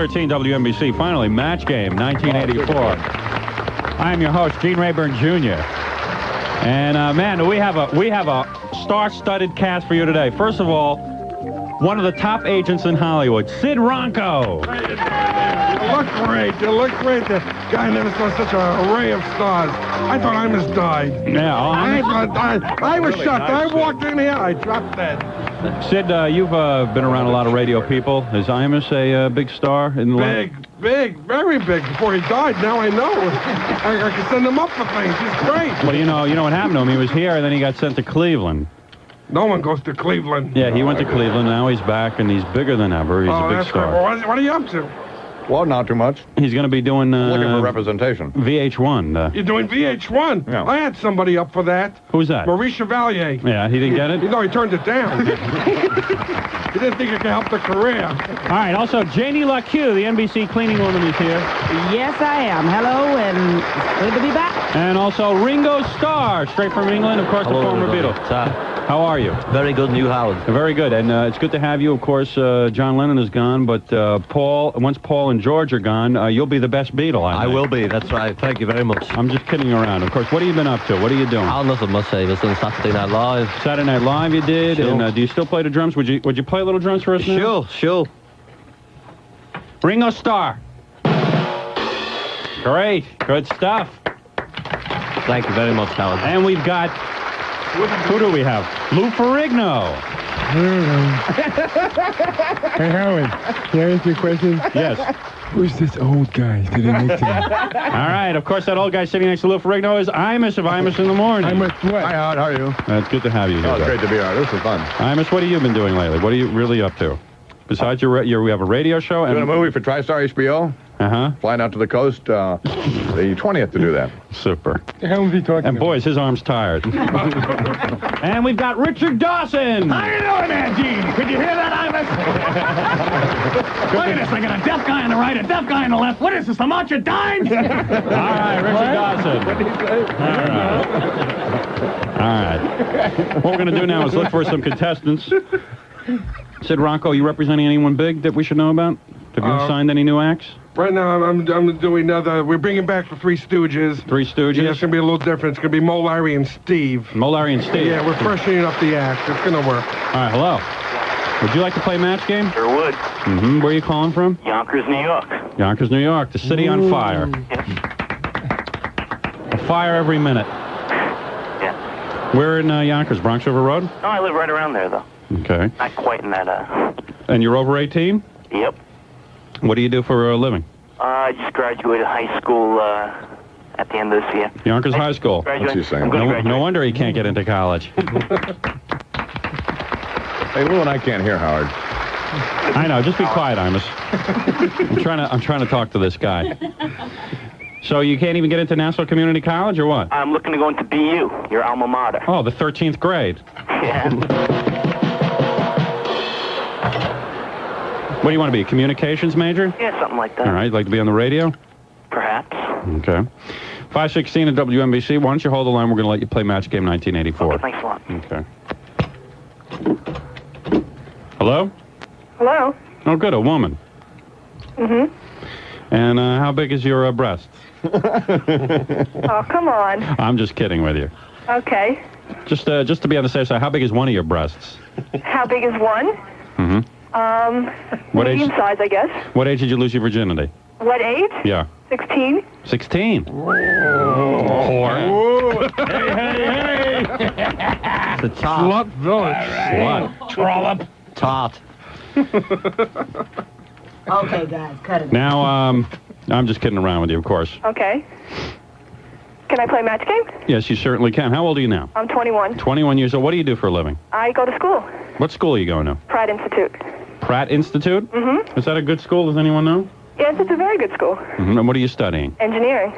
13 WNBC. Finally, Match Game 1984. I am your host, Gene Rayburn Jr. And man, we have a star-studded cast for you today. First of all, one of the top agents in Hollywood, Sid Ronco. You look great. You look great. The guy never saw such an array of stars. I thought Imus died. Yeah, I was shocked. I walked in here. I dropped dead. Sid, you've been around a lot of radio people. Is Imus a big star in the Big, very big. Before he died, now I know. I can send him up for things. He's great. Well, you know what happened to him? He was here, and then he got sent to Cleveland. No one goes to Cleveland. Yeah, he went to Cleveland. Now he's back, and he's bigger than ever. He's a big star. Well, what are you up to? Well, not too much. He's going to be doing... looking for representation. VH1. You're doing VH1? Yeah. I had somebody up for that. Who's that? Maurice Chevalier. Yeah, he didn't get it? No, he turned it down. He didn't think it could help the career. All right, also, Janie LaCue, the NBC cleaning woman, is here. Yes, I am. Hello, and it's good to be back. And also Ringo Starr, straight from England, of course, Hello, the former everybody. Beatle. How are you? Very good, New Howard. Very good, and it's good to have you. Of course, John Lennon is gone, but once Paul and George are gone, you'll be the best Beatle, I think. I will be, that's right. Thank you very much. I'm just kidding around. Of course, what have you been up to? What are you doing? Oh, nothing must say. I was on Saturday Night Live. Saturday Night Live you did, Sure. and do you still play the drums? Would you play a little drums for us now? Sure. Ringo Starr. Great, good stuff. Thank you very much, Howard. And we've got, who do we have? Lou Ferrigno. Hey, Howard, can I ask you a question? Yes. Who's this old guy sitting next to me? All right, of course, that old guy sitting next to Lou Ferrigno is Imus of Imus in the Morning. I'm a what? Hi, Howard. How are you? It's good to have you here. Oh, it's great to be here. This is fun. Imus, what have you been doing lately? What are you really up to? Besides we have a radio show and Doing a movie for TriStar HBO. Flying out to the coast the 20th to do that. Super. The hell is he talking And boys, his arm's tired. And we've got Richard Dawson. How you doing there, Gene? Could you hear that, Imus? Look at this. I got a deaf guy on the right, a deaf guy on the left. What is this, the March of Dimes? All right, Richard Dawson. What did he say? All right. What we're going to do now is look for some contestants. Sid Ronco, you representing anyone big that we should know about? Have you signed any new acts? Right now, I'm doing we're bringing back the Three Stooges. Three Stooges? Yeah, it's going to be a little different. It's going to be Mo, Larry, and Steve. Mo, Larry, and Steve. Yeah, we're freshening up the act. It's going to work. All right, hello. Would you like to play Match Game? Sure would. Mm-hmm. Where are you calling from? Yonkers, New York. Yonkers, New York. The city on fire. Yes. A fire every minute. Yeah. We're in Yonkers, Bronx River Road? No, I live right around there, though. Okay. Not quite in that, And you're over 18? Yep. What do you do for a living? I just graduated high school at the end of this year. Yonkers High School. Graduate. What's he saying? I'm going to No, graduate. no wonder he can't get into college. Hey, Lou and I can't hear Howard. I know. Just be quiet, Imus. I'm trying to talk to this guy. So you can't even get into Nassau Community College, or what? I'm looking to go into BU, your alma mater. Oh, the 13th grade. Yeah. What do you want to be, a communications major? Yeah, something like that. All right, you'd like to be on the radio? Perhaps. Okay. 516 at WNBC. Why don't you hold the line? We're going to let you play Match Game 1984. Okay, thanks a lot. Okay. Hello? Hello. Oh, good, a woman. Mm-hmm. And how big is your breast? Oh, come on. I'm just kidding with you. Okay. Just to be on the safe side, how big is one of your breasts? How big is one? Mm-hmm. What age? Medium size, I guess. What age did you lose your virginity? What age? Yeah. 16. 16. Whoa. Hey. The top. Slut Village. Slut. Trollop. Tot. Okay, guys, cut it. Now, I'm just kidding around with you, of course. Okay. Can I play Match Game? Yes, you certainly can. How old are you now? I'm 21. 21 years old. What do you do for a living? I go to school. What school are you going to? Pratt Institute. Pratt Institute? Mm-hmm. Is that a good school? Does anyone know? Yes, it's a very good school. Mm-hmm. And what are you studying? Engineering.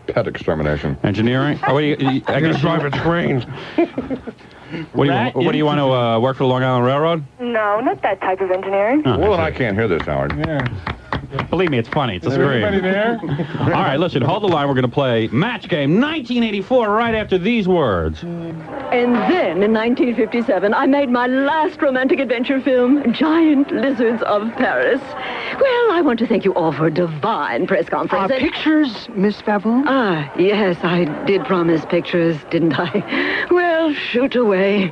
Pet extermination. Engineering? Oh, I guess drive a train. What do you want to work for the Long Island Railroad? No, not that type of engineering. Oh, Will and I can't hear this, Howard. Yeah. Believe me, it's funny. It's a Is scream. everybody there? All right, listen, hold the line. We're going to play Match Game 1984 right after these words. And then, in 1957, I made my last romantic adventure film, Giant Lizards of Paris. Well, I want to thank you all for a divine press conference. Pictures, Miss Favreau? Ah, yes, I did promise pictures, didn't I? Well, shoot away.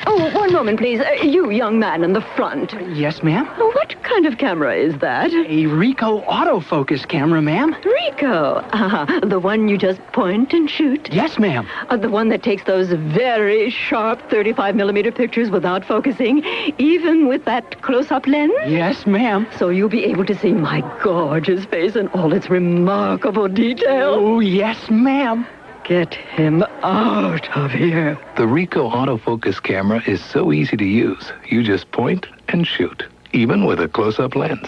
Oh, one moment, please. You, young man in the front. Yes, ma'am. What kind of camera is that? A Ricoh autofocus camera, ma'am. Ricoh? The one you just point and shoot? Yes, ma'am. The one that takes those very sharp 35mm pictures without focusing, even with that close-up lens? Yes, ma'am. So you'll be able to see my gorgeous face in all its remarkable detail? Oh, yes, ma'am. Get him out of here. The Ricoh autofocus camera is so easy to use. You just point and shoot, even with a close-up lens.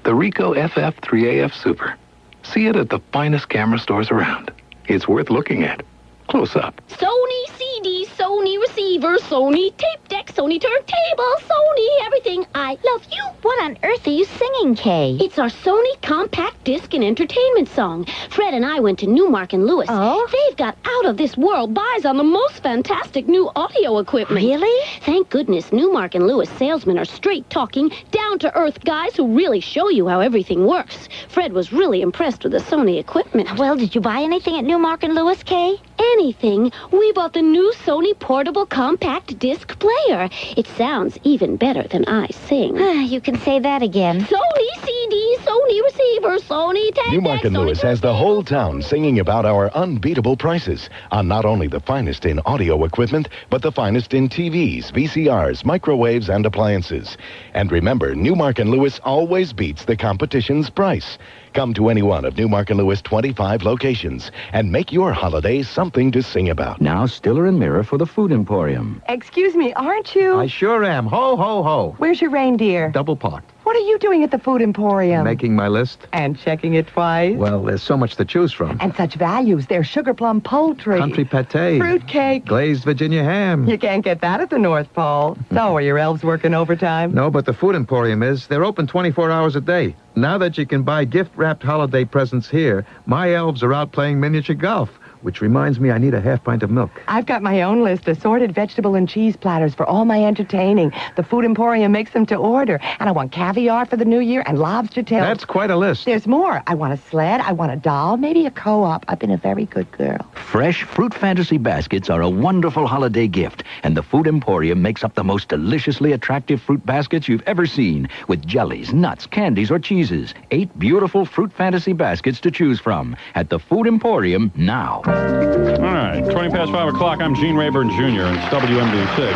The Ricoh FF3AF Super. See it at the finest camera stores around. It's worth looking at. Close up. Sony CD, Sony receiver, Sony tape deck, Sony turntable, Sony everything. I love you. What on earth are you singing, Kay? It's our Sony compact disc and entertainment song. Fred and I went to Newmark and Lewis. Oh? They've got out-of-this-world buys on the most fantastic new audio equipment. Really? Thank goodness Newmark and Lewis salesmen are straight-talking, down-to-earth guys who really show you how everything works. Fred was really impressed with the Sony equipment. Well, did you buy anything at Newmark and Lewis, Kay? Anything. We bought the new Sony portable compact disc player. It sounds even better than I sing. You can say that again. Sony CD, Sony receiver, Sony tape Newmark deck, and Lewis has the whole town singing about our unbeatable prices on not only the finest in audio equipment, but the finest in TVs, VCRs, microwaves, and appliances. And remember, Newmark and Lewis always beats the competition's price. Come to any one of Newmark and Lewis 25 locations and make your holiday something to sing about. Now, Stiller and Mirror for the Food Emporium. Excuse me, aren't you? I sure am. Ho, ho, ho. Where's your reindeer? Double parked. What are you doing at the Food Emporium? Making my list. And checking it twice. Well, there's so much to choose from. And such values. There's sugar plum poultry. Country pate. Fruitcake. Glazed Virginia ham. You can't get that at the North Pole. So, are your elves working overtime? No, but the Food Emporium is. They're open 24 hours a day. Now that you can buy gift-wrapped holiday presents here, my elves are out playing miniature golf. Which reminds me, I need a half pint of milk. I've got my own list. Assorted vegetable and cheese platters for all my entertaining. The Food Emporium makes them to order. And I want caviar for the new year and lobster tails. That's quite a list. There's more. I want a sled. I want a doll. Maybe a co-op. I've been a very good girl. Fresh Fruit Fantasy baskets are a wonderful holiday gift. And the Food Emporium makes up the most deliciously attractive fruit baskets you've ever seen. With jellies, nuts, candies, or cheeses. 8 beautiful Fruit Fantasy baskets to choose from. At the Food Emporium now. All right, 20 past 5 o'clock. I'm Gene Rayburn Jr. and it's WNBC.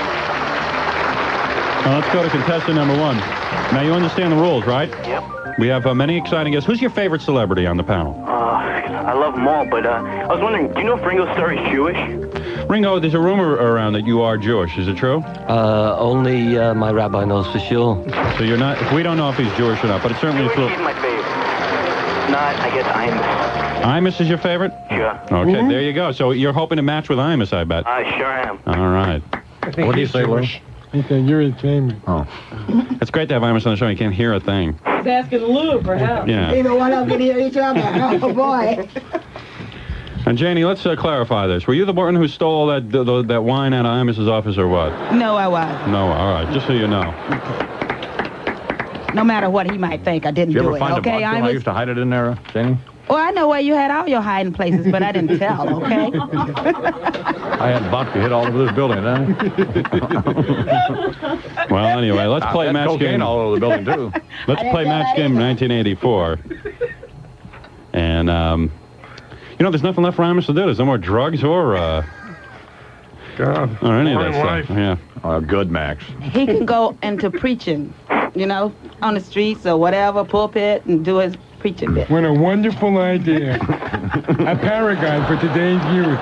Now let's go to contestant number 1. Now you understand the rules, right? Yep. We have many exciting guests. Who's your favorite celebrity on the panel? I love them all, but I was wondering, do you know if Ringo Starr is Jewish? Ringo, there's a rumor around that you are Jewish. Is it true? Only my rabbi knows for sure. So you're not. We don't know if he's Jewish or not, but it's certainly true. He's my favorite. Not, I guess, Imus. Imus is your favorite? Sure. Okay, there you go. So you're hoping to match with Imus, I bet. I sure am. All right. What do you say, Lou? I think you're his favorite. Oh. It's great to have Imus on the show. You can't hear a thing. He's asking Lou for help. Yeah. Either one of them can hear each other. Oh, boy. And Janie, let's clarify this. Were you the one who stole that wine out of Imus's office or what? No, I was. No, all right. Just so you know. No matter what he might think, I didn't Did you do ever it. find Okay, a vodka? I used to hide it in there, Janie. Well, I know where you had all your hiding places, but I didn't tell, okay? I had vodka hit all over this building, huh? Well, anyway, let's play match game. all over the building, too. Let's play match game 1984. And, you know, there's nothing left for Imus to do. There's no more drugs or any of that stuff. Yeah. Good, Max. He can go into preaching, you know, on the streets or whatever, pulpit, and do his preaching bit. What a wonderful idea. A paragon for today's youth.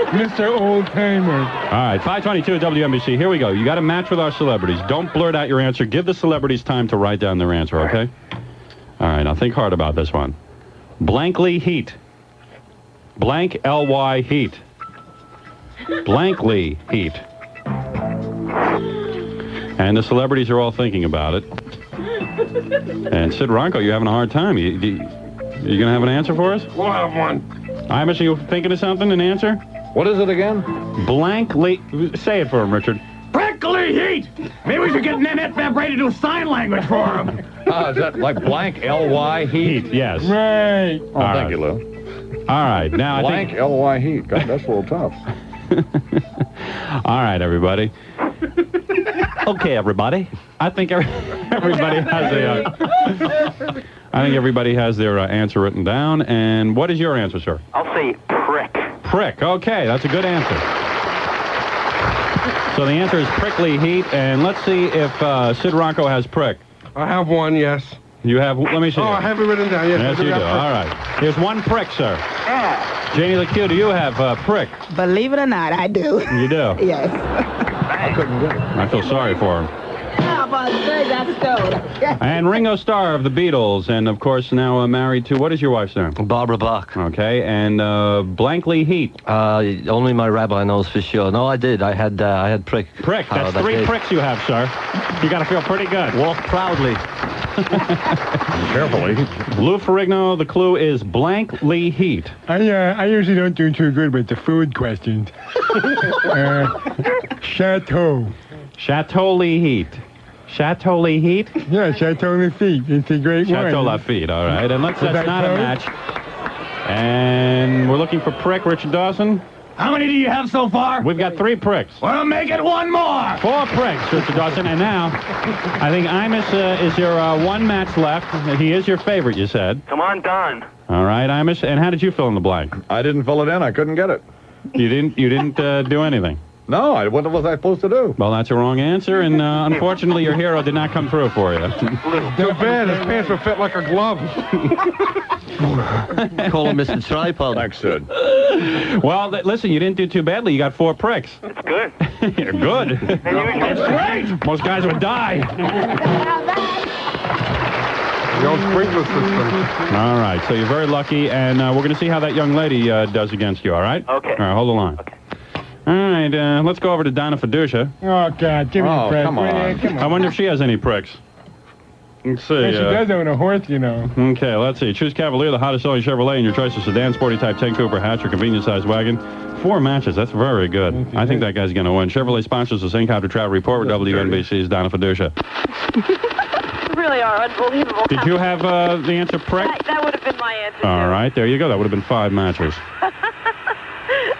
Mr. Old Timer. All right, 522 at WNBC. Here we go. You got to match with our celebrities. Don't blurt out your answer. Give the celebrities time to write down their answer, okay? All right, now think hard about this one. Blankly Heat. Blank L-Y Heat. Blankly Heat. And the celebrities are all thinking about it. And Sid Ronco, you're having a hard time. You going to have an answer for us? We'll have one. Imus, are you thinking of something, an answer? What is it again? Blankly. Say it for him, Richard. Prickly heat! Maybe we should get Nanette Fabre to do sign language for him. Is that like blank L-Y heat? Yes. Right. Oh, thank you, Lou. All right. Now, blank I think... L-Y heat. God, that's a little tough. All right, everybody. Okay, everybody. I think everybody has a... I think everybody has their answer written down. And what is your answer, sir? I'll say prick. Prick. Okay, that's a good answer. So the answer is prickly heat, and let's see if Sid Ronco has prick. I have one, yes. You have, let me see. Oh, I have it written down, yes. Yes, you do. All right. Here's one prick, sir. Janie LeCue, do you have prick? Believe it or not, I do. You do? Yes. I couldn't get it. I feel sorry for him. How about say that's gold? And Ringo Starr of the Beatles, and of course now married to, what is your wife's name? Barbara Bach. Okay, and Blankly Heat. Only my rabbi knows for sure. No, I did. I had prick. Prick. That's three pricks you have, sir. You got to feel pretty good. Walk proudly. Carefully. Lou Ferrigno, the clue is Blankly Heat. I usually don't do too good with the food questions. Chateau. Chateau Heat. Chateau Heat? Yeah, Chateau Lafitte. It's a great one. Chateau Lafitte, all right. And that's not a match. And we're looking for prick, Richard Dawson. How many do you have so far? We've got 3 pricks. Well, make it one more. 4 pricks, Richard Dawson. And now, I think Imus is your one match left. He is your favorite, you said. Come on, Don. All right, Imus. And how did you fill in the blank? I didn't fill it in. I couldn't get it. You didn't do anything? No, what was I supposed to do? Well, that's a wrong answer, and unfortunately, your hero did not come through for you. Too bad. His pants would fit like a glove. Call him Mr. Tripod. Thanks, Sid. Well, listen, you didn't do too badly. You got 4 pricks. That's good. You're good. That's great. Most guys would die. The old sprinkler system. All right, so you're very lucky, and we're going to see how that young lady does against you, all right? Okay. All right, hold the line. Okay. All right, let's go over to Donna Fiducia. Oh, God, give me a prick. Come on. Come on. I wonder if she has any pricks. Let's see. Well, she does own a horse, you know. Okay, let's see. Choose Cavalier, the hottest selling Chevrolet in your choice of sedan, sporty type 10 Cooper hatch, or convenience sized wagon. 4 matches. That's very good. I think that guy's going to win. Chevrolet sponsors the Syncopter Travel Report with WNBC's Donna Fiducia. You really are unbelievable. Did you have the answer prick? That would have been my answer. All right, there you go. That would have been 5 matches.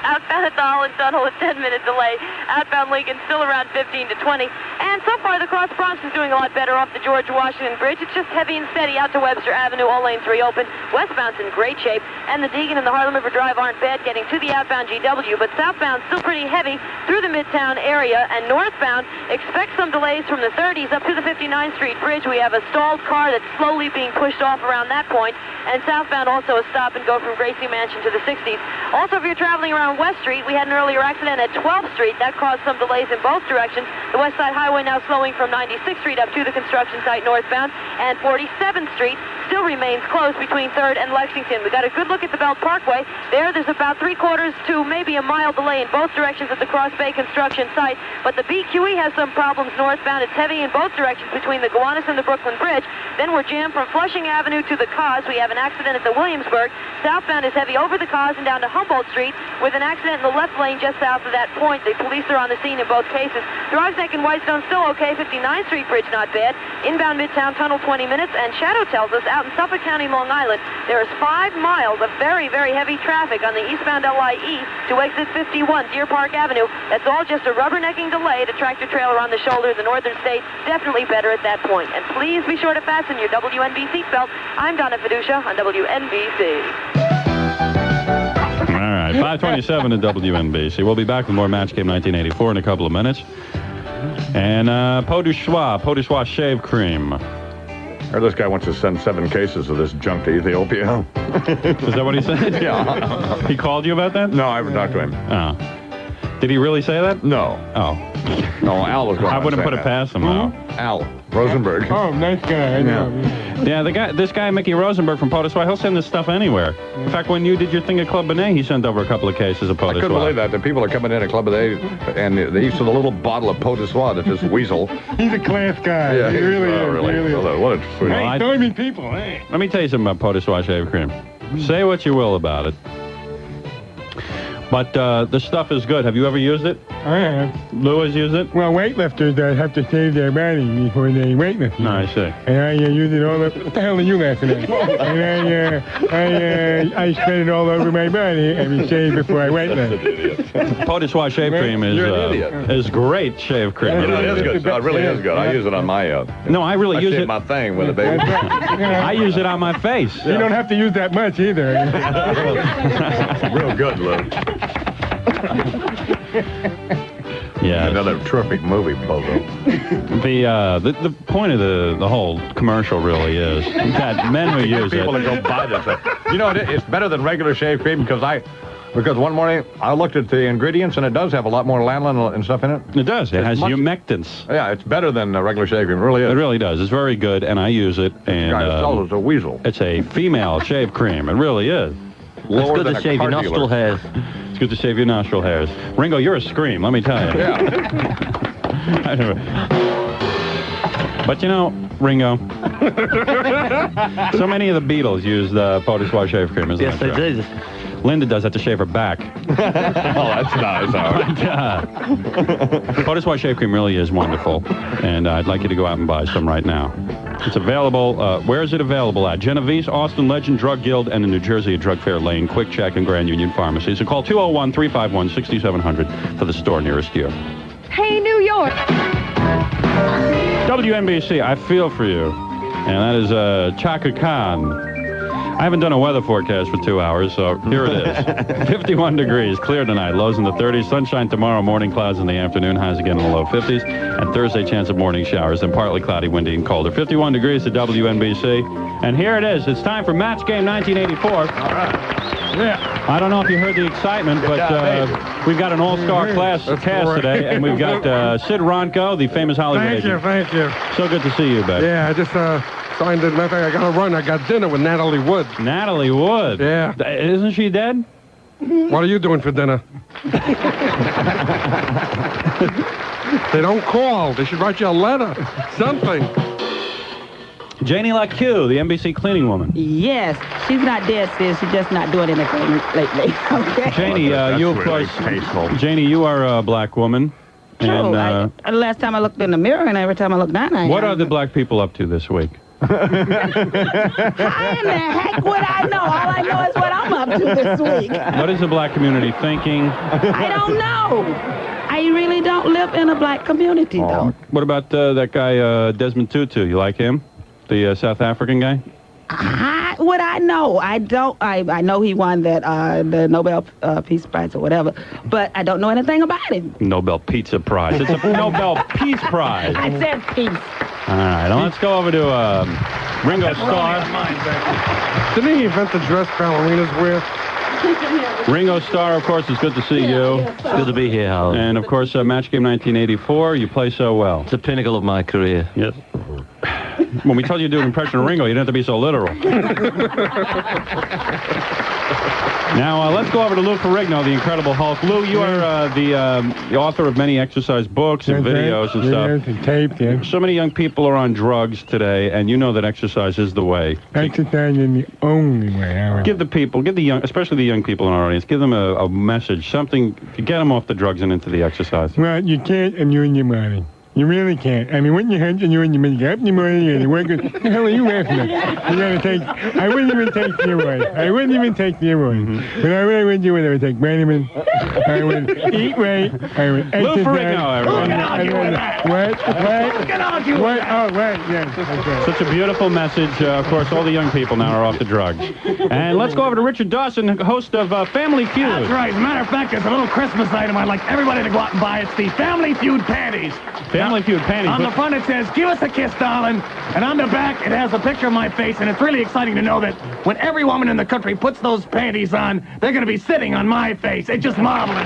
Outbound at the Holland Tunnel, a 10-minute delay. Outbound Lincoln still around 15 to 20. And so far, the Cross Bronx is doing a lot better off the George Washington Bridge. It's just heavy and steady out to Webster Avenue. All lanes reopen. Westbound's in great shape. And the Deegan and the Harlem River Drive aren't bad getting to the outbound GW. But southbound still pretty heavy through the Midtown area. And northbound, expect some delays from the 30s up to the 59th Street Bridge. We have a stalled car that's slowly being pushed off around that point. And southbound also a stop and go from Gracie Mansion to the 60s. Also, if you're traveling around West Street, we had an earlier accident at 12th Street. That caused some delays in both directions. The West Side Highway now slowing from 96th Street up to the construction site northbound. And 47th Street still remains closed between 3rd and Lexington. We got a good look at the Belt Parkway. There's about 3/4 to maybe a mile delay in both directions at the Cross Bay construction site. But the BQE has some problems northbound. It's heavy in both directions between the Gowanus and the Brooklyn Bridge. Then we're jammed from Flushing Avenue to the Cause. We have an accident at the Williamsburg. Southbound is heavy over the Cause and down to Humboldt Street with an accident in the left lane just south of that point. The police are on the scene in both cases. Throgs Neck and Whitestone still okay. 59th Street Bridge not bad. Inbound Midtown Tunnel 20 minutes. And Shadow tells us out in Suffolk County, Long Island, there is 5 miles of very, very heavy traffic on the eastbound LIE to exit 51 Deer Park Avenue. That's all just a rubbernecking delay to tractor trailer on the shoulder. The northern state definitely better at that point. And please be sure to fasten your WNBC seatbelt. I'm Donna Fiducia on WNBC. All right, 527 at WNBC. We'll be back with more Match Game 1984 in a couple of minutes. And Peau du Choix shave cream. Or this guy wants to send 7 cases of this junk to Ethiopia. Is that what he said? Yeah. He called you about that? No, I haven't talked to him. Oh. Did he really say that? No. Oh. No, Al was going I to wouldn't say put it that. past him, though. Al Rosenberg. Oh, nice guy. I know. Yeah, this guy, Mickey Rosenberg from Pot de Soie, he'll send this stuff anywhere. In fact, when you did your thing at Club Benet, he sent over a couple of cases of Pot I de couldn't Soie. believe that. The people are coming in at Club Benet, and they each with a little bottle of Pot de Soie that this weasel. He's a class guy. Yeah, he he's, really is. really. He really is. Well, what a sweet. Hey, stormy people, hey. Let me tell you something about Pot de Soie shave cream. Say what you will about it. But the stuff is good. Have you ever used it? I have. Lou has used it? Well, weightlifters have to shave their body before they weightlift. No, I see. And I use it all up. What the hell are you laughing at? And I spread it all over my body and shave before I weightlift. Pot de Soie shave cream is great shave cream. It is good. It really is good. I use it on my. No, I really use shave it. my thing with a baby. I use it on my face. You don't have to use that much either. Real good, Lou. Yeah. Another terrific movie, Bozo. The point of the whole commercial really is that men who use people it. that go buy this. You know, it's better than regular shave cream because one morning I looked at the ingredients and it does have a lot more lanolin and stuff in it. It does. It has humectants. Yeah, it's better than regular shave cream. It really is. It really does. It's very good, and I use it. And guy sells as a weasel. It's a female shave cream. It really is. It's good to shave your nostril hairs. It's good to shave your nostril hairs. Ringo, you're a scream, let me tell you. Yeah. But you know, Ringo, so many of the Beatles used Pot de Soie shave cream, isn't Yes, that they true? did. Linda does have to shave her back. Oh, that's nice. Pot de Soie shave cream really is wonderful, and I'd like you to go out and buy some right now. It's available. Where is it available at? Genovese, Austin, Legend, Drug Guild, and in New Jersey at Drug Fair Lane, Quick Check, and Grand Union Pharmacy. So call 201-351-6700 for the store nearest you. Hey, New York. WNBC, I feel for you. And that is Chaka Khan. I haven't done a weather forecast for 2 hours, so here it is. 51 degrees, clear tonight, lows in the 30s, sunshine tomorrow, morning clouds in the afternoon, highs again in the low 50s, and Thursday chance of morning showers, then partly cloudy, windy, and colder. 51 degrees at WNBC. And here it is. It's time for Match Game 1984. All right. Yeah. I don't know if you heard the excitement, but we've got an all-star cast today, and we've got Sid Ronco, the famous Hollywood agent. Thank you. So good to see you, babe. Yeah, I just signed it. Matter of fact, I got to run. I got dinner with Natalie Wood. Natalie Wood? Yeah. Isn't she dead? What are you doing for dinner? They don't call. They should write you a letter. Something. Janie LaQ, the NBC cleaning woman. Yes, she's not dead, sis. She's just not doing anything lately. Okay. Janie, you of course. Janie, you are a black woman. True. And, the last time I looked in the mirror, and every time I look down, what are the black people up to this week? How in the heck would I know? All I know is what I'm up to this week. What is the black community thinking? I don't know. I really don't live in a black community, though. What about that guy, Desmond Tutu? You like him? The South African guy? What I know, I don't. I know he won that the Nobel Peace Prize or whatever, but I don't know anything about him. Nobel Pizza Prize. It's a Nobel Peace Prize. I said peace. All right, now let's go over to Ringo Starr. Didn't he invent the dress ballerinas wear? Ringo Starr, of course, it's good to see you. It's good to be here, Howard. And, of course, Match Game 1984, you play so well. It's the pinnacle of my career. Yes. When we told you to do an impression of Ringo, you didn't have to be so literal. Now, let's go over to Lou Ferrigno, the Incredible Hulk. Lou, you are the author of many exercise books and videos and stuff. And tape, yeah. So many young people are on drugs today, and you know that exercise is the way. Exercise is the only way, Howard. Give the people, give the young, especially the young people in our audience, give them a message, something to get them off the drugs and into the exercise. Well, you can't abuse your body. You really can't. I mean, when you hurt and you get up in the morning and you work, what the hell are you laughing at? You gotta take, I wouldn't even take steroids. I wouldn't even take steroids. But I really would do it. I would take vitamins. I would eat right. I would exercise. Lou Ferrigno, everyone. Who can argue with that? What? Who can argue with that? Oh, right, yes. Okay. Such a beautiful message. Of course, all the young people now are off the drugs. And let's go over to Richard Dawson, host of Family Feud. That's right. As a matter of fact, there's a little Christmas item I'd like everybody to go out and buy. It's the Family Feud panties. Family Feud panties. On the front it says, "Give us a kiss, darling." And on the back it has a picture of my face, and it's really exciting to know that when every woman in the country puts those panties on, they're going to be sitting on my face. It's just marvelous.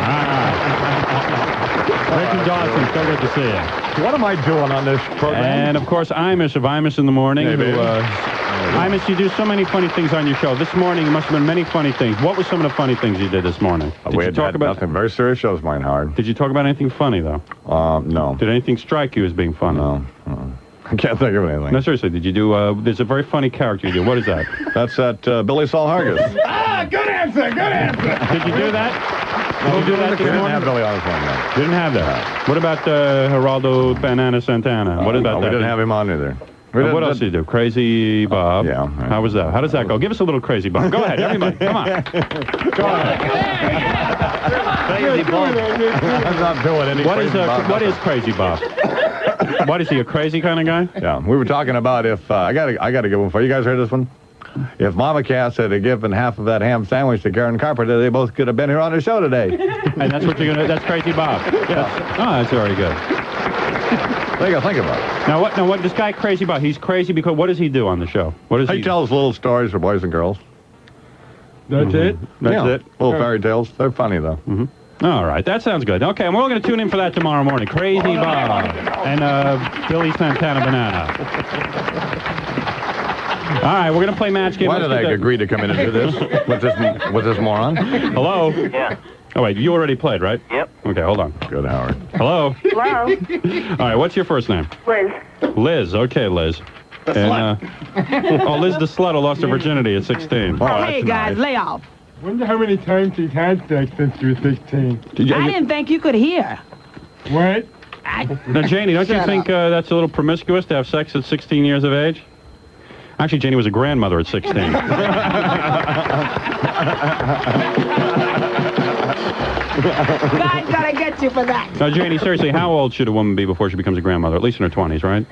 Richard Dawson, so good to see you. What am I doing on this program? And, of course, Imus of Imus in the Morning. Hey, baby. Imus, you do so many funny things on your show. This morning, it must have been many funny things. What were some of the funny things you did this morning? Did We you had talk had about nothing. Very serious shows, mine, Howard. Did you talk about anything funny, though? No. Did anything strike you as being funny? No. I can't think of anything. No, seriously, did you do, there's a very funny character you do. What is that? That's that Billy Saul Hargis. Good answer, good answer. Did you do that? No, Did you do that we this didn't morning? have Billy on his phone, no. You didn't have that. What about Geraldo Banana Santana? What about We that? didn't have him on either. What else did you do? Crazy Bob. Yeah. How was that? How does that go? Give us a little Crazy Bob. Go ahead, everybody. Come on. Go ahead. Crazy Bob. I'm not doing any What is Crazy Bob. what is Crazy Bob? What is he, a crazy kind of guy? Yeah, we were talking about if I gotta give one for you guys. Heard this one? If Mama Cass had given half of that ham sandwich to Karen Carpenter, they both could have been here on the show today. And that's what you're gonna. That's Crazy Bob. Yeah. That's very good. They gotta think about it. Now what? This guy Crazy Bob. He's crazy because what does he do on the show? What does He tells little stories for boys and girls. That's it? That's it. Little fairy tales. They're funny though. All right, that sounds good. Okay, and we're all going to tune in for that tomorrow morning. Crazy Bob and Billy Santana Banana. All right, we're going to play match game. Why did I agree to come in and do this with this moron? Hello? Yeah. Oh, wait, you already played, right? Yep. Okay, hold on. Good, Howard. Hello? Hello? All right, what's your first name? Liz. Liz. Okay, Liz. Liz the slut who lost her virginity at 16. Oh, hey, guys, lay off. Wonder how many times she's had sex since she was 16. I didn't think you could hear. What? Now, Janie, don't you Shut think that's a little promiscuous to have sex at 16 years of age? Actually, Janie was a grandmother at 16. God's gotta get you for that. Now, Janie, seriously, how old should a woman be before she becomes a grandmother? At least in her 20s, right?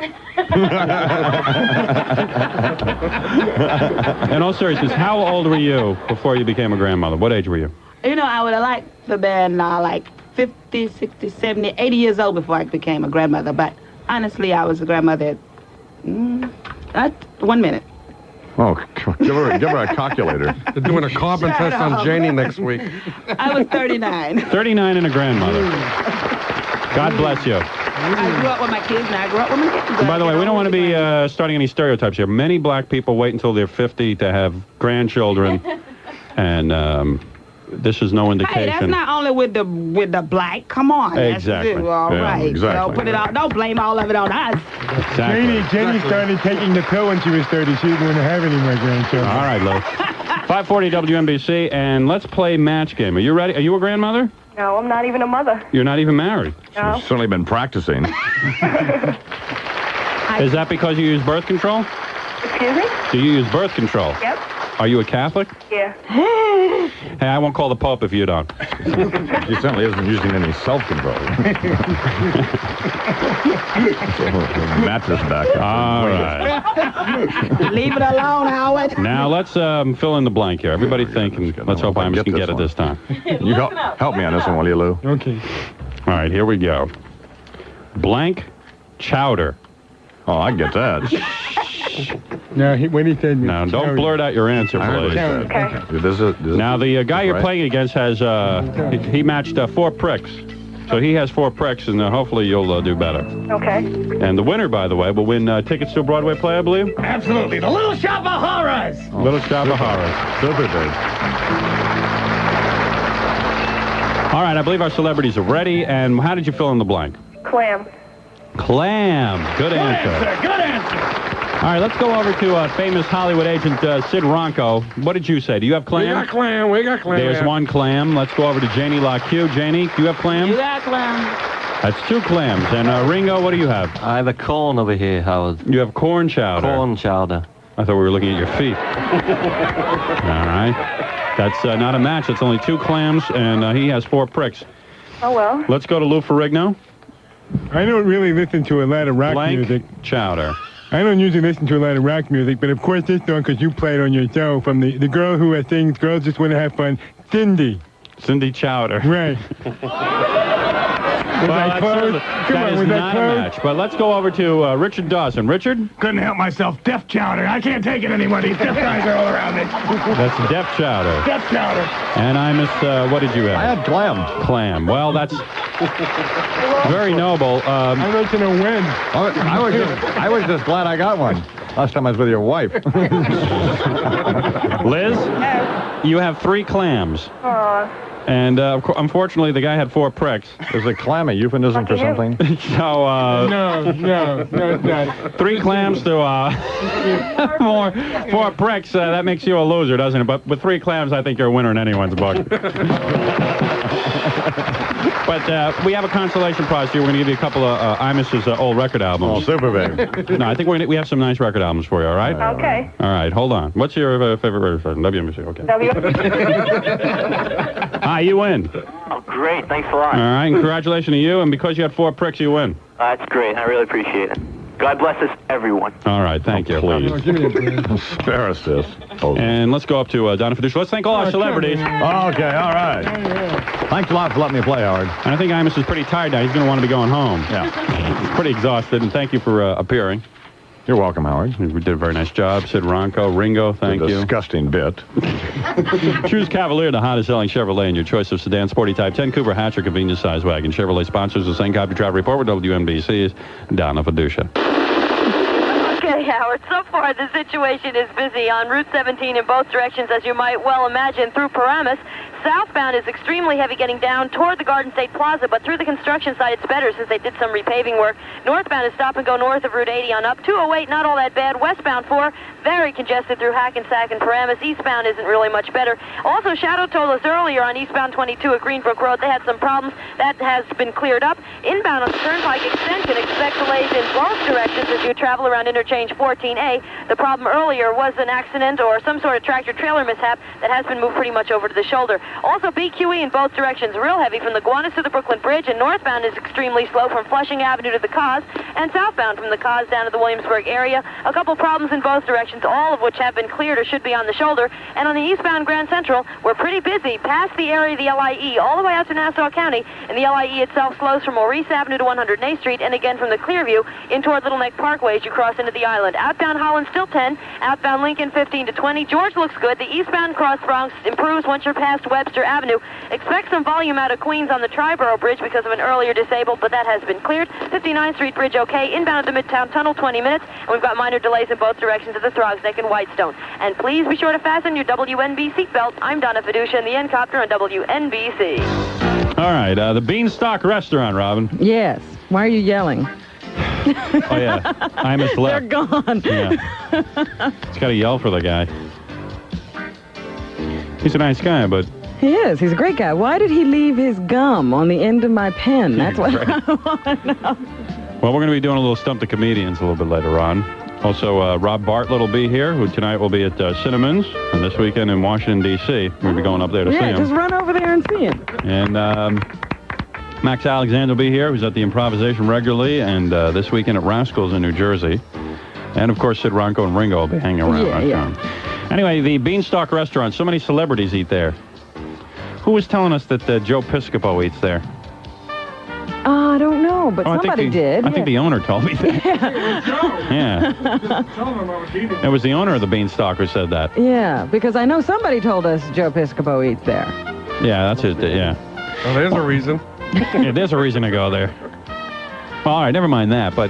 In all seriousness, how old were you before you became a grandmother? What age were you? You know, I would have liked to have been like 50, 60, 70, 80 years old before I became a grandmother. But honestly, I was a grandmother at 1 minute. Oh, give her a calculator. They're doing a carbon test on Janie next week. I was 39. 39 and a grandmother. God bless you. I grew up with my kids, and I grew up with my kids. And by the way, we don't want to be starting any stereotypes here. Many black people wait until they're 50 to have grandchildren, and this is no indication. Hey, that's not only with the black. Come on. Exactly. That's all right. exactly. Don't put it out. Don't blame all of it on us. Exactly. Jenny started taking the pill when she was 30. She didn't want to have any more grandchildren. All right, Lou. 540 WNBC, and let's play match game. Are you ready? Are you a grandmother? No, I'm not even a mother. You're not even married. No. She's certainly been practicing. Is that because you use birth control? Excuse me? Do you use birth control? Yep. Are you a Catholic? Yeah. Hey, I won't call the Pope if you don't. She certainly isn't using any self-control. Mattress back. All right. Leave it alone, Howard. Now let's fill in the blank here. Everybody think, and let's hope I can get it this time. You help me on this one, will you, Lou? Okay. All right, here we go. Blank chowder. Oh, I get that. No, when he said... Now, don't blurt out your answer, I heard please. what he said. Now, the guy you're right? playing against has, he matched 4 pricks. So he has 4 pricks, and hopefully you'll do better. Okay. And the winner, by the way, will win tickets to a Broadway play, I believe? Absolutely. The Little Shop of Horrors. Little Shop of Horrors. Super big. All right, I believe our celebrities are ready. And how did you fill in the blank? Clam. Clam. Good answer. Good answer. All right, let's go over to famous Hollywood agent Sid Ronco. What did you say? Do you have clam? We got clam. We got clam. There's 1 clam. Let's go over to Janie LaQ. Janie, do you have clam? You got clam. That's 2 clams. And Ringo, what do you have? I have a corn over here, Howard. You have corn chowder. Corn chowder. I thought we were looking at your feet. All right. That's not a match. That's only 2 clams, and he has 4 pricks. Oh, well. Let's go to Lou Ferrigno. I don't really listen to a lot of rock Blank music. chowder. I don't usually listen to a lot of rock music, but of course this song, because you played on your show, from the girl who sings Girls Just Want to Have Fun, Cindy. Cindy Chowder. Right. that close? That is not a match. But let's go over to Richard Dawson. Richard? Couldn't help myself. Death chowder. I can't take it anymore. These deaf guys are all around me. That's Death Chowder. Death chowder. And I missed, what did you have? I had clam. Clam. Well, that's very noble. I'm making a win. I was just glad I got one. Last time I was with your wife. Liz? You have 3 clams. And unfortunately, the guy had 4 pricks. Is a clam a euphemism for something? So, No, it's not. 3 clams to 4 pricks. That makes you a loser, doesn't it? But with 3 clams, I think you're a winner in anyone's book. But we have a consolation prize here. We're going to give you a couple of Imus's old record albums. Oh, super big. No, I think we have some nice record albums for you, all right? Okay. All right, hold on. What's your favorite radio station? WNBC, okay. Ah, you win. Oh, great. Thanks a lot. All right, and congratulations to you. And because you had 4 pricks, you win. That's great. I really appreciate it. God bless us, everyone. All right, thank you. Please. Spare us this. And let's go up to Donna Fiducia. Let's thank all our celebrities. Okay, all right. Thanks a lot for letting me play, Howard. And I think Imus is pretty tired now. He's going to want to be going home. Yeah. He's pretty exhausted, and thank you for appearing. You're welcome, Howard. We did a very nice job. Sid Ronco, Ringo, thank you. Disgusting bit. Choose Cavalier, the hottest selling Chevrolet in your choice of sedan, sporty type 10 Cougar hatch, or convenience size wagon. Chevrolet sponsors the St. Copy Travel Report with WNBC's Donna Fiducia. Okay, Howard, so far the situation is busy on Route 17 in both directions, as you might well imagine, through Paramus. Southbound is extremely heavy getting down toward the Garden State Plaza, but through the construction site it's better since they did some repaving work. Northbound is stop and go north of Route 80 on up. 208, not all that bad. Westbound 4, very congested through Hackensack and Paramus. Eastbound isn't really much better. Also, Shadow told us earlier on eastbound 22 at Greenbrook Road they had some problems. That has been cleared up. Inbound on the Turnpike extension, expect delays in both directions as you travel around interchange 14A. The problem earlier was an accident or some sort of tractor-trailer mishap that has been moved pretty much over to the shoulder. Also, BQE in both directions, real heavy from the Gowanus to the Brooklyn Bridge, and northbound is extremely slow from Flushing Avenue to the Cause, and southbound from the Cause down to the Williamsburg area. A couple problems in both directions, all of which have been cleared or should be on the shoulder. And on the eastbound Grand Central, we're pretty busy past the area of the LIE, all the way out to Nassau County, and the LIE itself slows from Maurice Avenue to 108th Street, and again from the Clearview in toward Little Neck Parkway as you cross into the island. Outbound Holland still 10, outbound Lincoln 15 to 20. George looks good. The eastbound Cross Bronx improves once you're past Webster Avenue. Expect some volume out of Queens on the Triborough Bridge because of an earlier disabled, but that has been cleared. 59th Street Bridge okay. Inbound to Midtown Tunnel 20 minutes, and we've got minor delays in both directions of the Throgs Neck and Whitestone. And please be sure to fasten your WNB seatbelt. I'm Donna Fiducia in the N-Copter on WNBC. All right, the Beanstalk Restaurant, Robin. Yes. Why are you yelling? Oh, yeah. Imus left. They're gone. Yeah. He's got to yell for the guy. He's a nice guy, but... He is. He's a great guy. Why did he leave his gum on the end of my pen? That's what I want to know. Well, we're going to be doing a little Stump the Comedians a little bit later on. Also, Rob Bartlett will be here, who tonight will be at Cinnamon's, and this weekend in Washington, D.C. We'll be going up there to see him. Yeah, just run over there and see him. And Max Alexander will be here, who's at the Improvisation regularly, and this weekend at Rascals in New Jersey. And, of course, Sid Ronco and Ringo will be hanging around. Yeah. Anyway, the Beanstalk Restaurant, so many celebrities eat there. Who was telling us that Joe Piscopo eats there? I don't know, but somebody did. I think the owner told me that. Yeah. It was the owner of the Beanstalk who said that. Yeah, because I know somebody told us Joe Piscopo eats there. Yeah, that's it, yeah. Well, there's a reason. Yeah, there's a reason to go there. Well, all right, never mind that, but...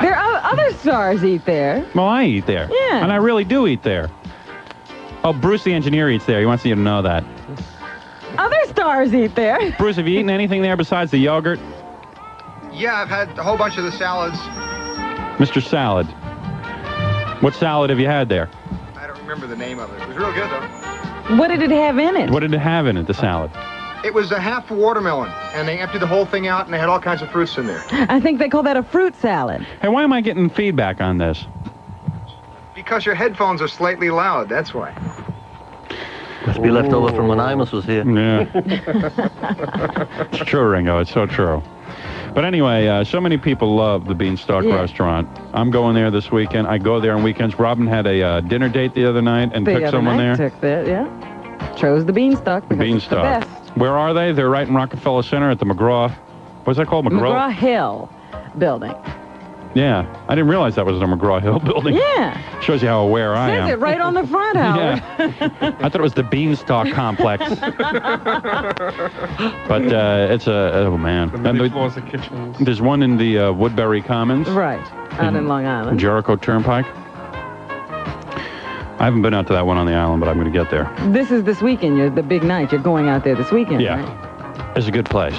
There are other stars eat there. Well, I eat there. Yeah. And I really do eat there. Oh, Bruce the engineer eats there. He wants you to know that. Other stars eat there. Bruce, have you eaten anything there besides the yogurt? Yeah, I've had a whole bunch of the salads. Mr. Salad. What salad have you had there? I don't remember the name of it. It was real good, though. What did it have in it? What did it have in it, the salad? It was a half watermelon, and they emptied the whole thing out, and they had all kinds of fruits in there. I think they call that a fruit salad. Hey, why am I getting feedback on this? Because your headphones are slightly loud, that's why. Must be left over from when Imus was here. Yeah. It's true, Ringo. It's so true. But anyway, so many people love the Beanstalk Restaurant. I'm going there this weekend. I go there on weekends. Robin had a dinner date the other night and took someone there. Took that, yeah. Chose the Beanstalk because it's the best. Where are they? They're right in Rockefeller Center at the McGraw What's that called? McGraw-Hill building. Yeah. I didn't realize that was the McGraw-Hill building. Yeah. Shows you how aware I am. Says it right on the front, Howard. Yeah. I thought it was the Beanstalk Complex. But it's a... Oh, man. The many floors of kitchens. There's one in the Woodbury Commons. Right. Out in Long Island. Jericho Turnpike. I haven't been out to that one on the island, but I'm going to get there. This is this weekend. The big night. You're going out there this weekend, Yeah. right? It's a good place.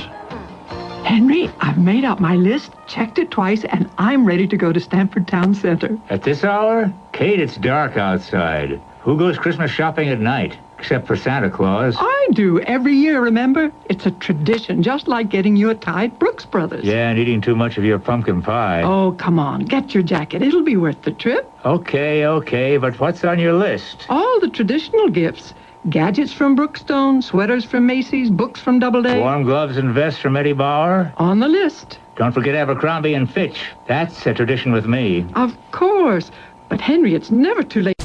Henry, I've made out my list, checked it twice, and I'm ready to go to Stamford Town Center. At this hour? Kate, it's dark outside. Who goes Christmas shopping at night? Except for Santa Claus. I do, every year, remember? It's a tradition, just like getting you a tie at Brooks Brothers. Yeah, and eating too much of your pumpkin pie. Oh, come on, get your jacket. It'll be worth the trip. Okay, but what's on your list? All the traditional gifts. Gadgets from Brookstone, sweaters from Macy's, books from Doubleday. Warm gloves and vests from Eddie Bauer. On the list. Don't forget Abercrombie and Fitch. That's a tradition with me. Of course. But, Henry, it's never too late.